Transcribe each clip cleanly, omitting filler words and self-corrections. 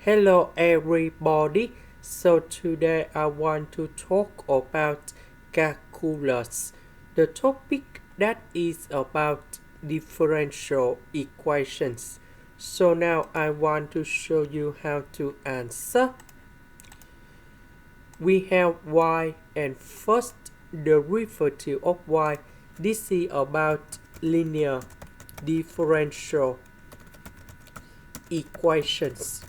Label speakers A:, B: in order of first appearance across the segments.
A: Hello everybody. So today I want to talk about calculus. The topic that is about differential equations. So now I want to show you how to answer. We have y and first derivative of y. This is about linear differential equations.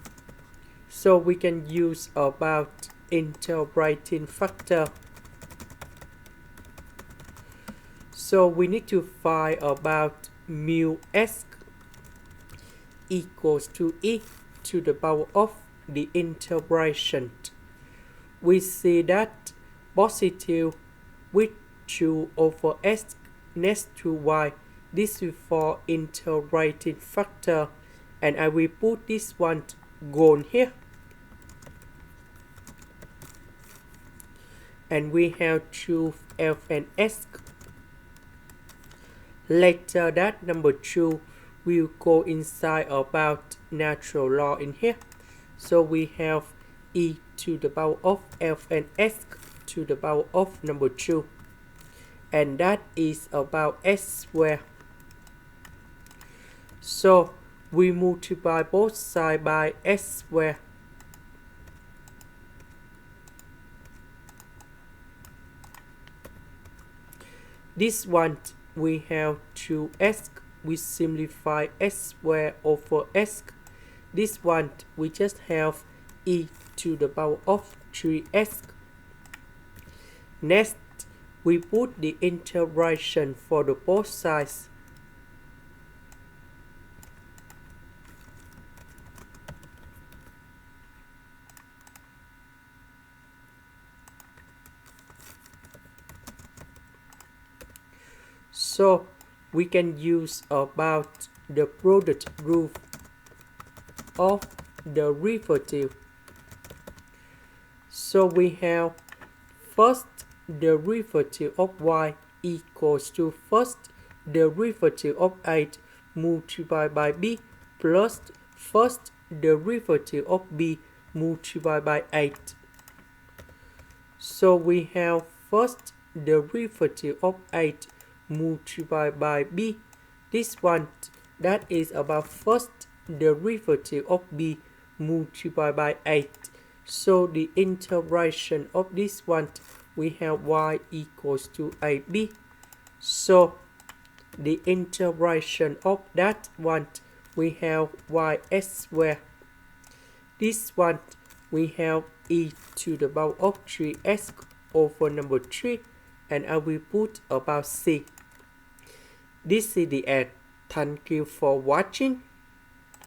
A: So we can use about integrating factor. So we need to find about mu s equals to e to the power of the integration. We see that positive with 2 over s next to y. This is for integrating factor, and I will put this one goal here. And we have 2f and s. Later that number 2 will go inside about natural law in here. So we have e to the power of f and s to the power of number 2. And that is about s squared. So we multiply both sides by s squared. This one we have 2s, we simplify s squared over s. This one we just have e to the power of 3s. Next, we put the integration for the both sides. So we can use about the product rule of the derivative. So we have first derivative of y equals to first derivative of 8 multiplied by b plus first derivative of b multiplied by 8. So we have first derivative of 8 multiplied by b. This one that is about first derivative of b multiplied by 8. So the integration of this one, we have y equals to 8b. So the integration of that one, we have ys squared. This one we have e to the power of 3s over number 3, and I will put about c. This is the end. Thank you for watching.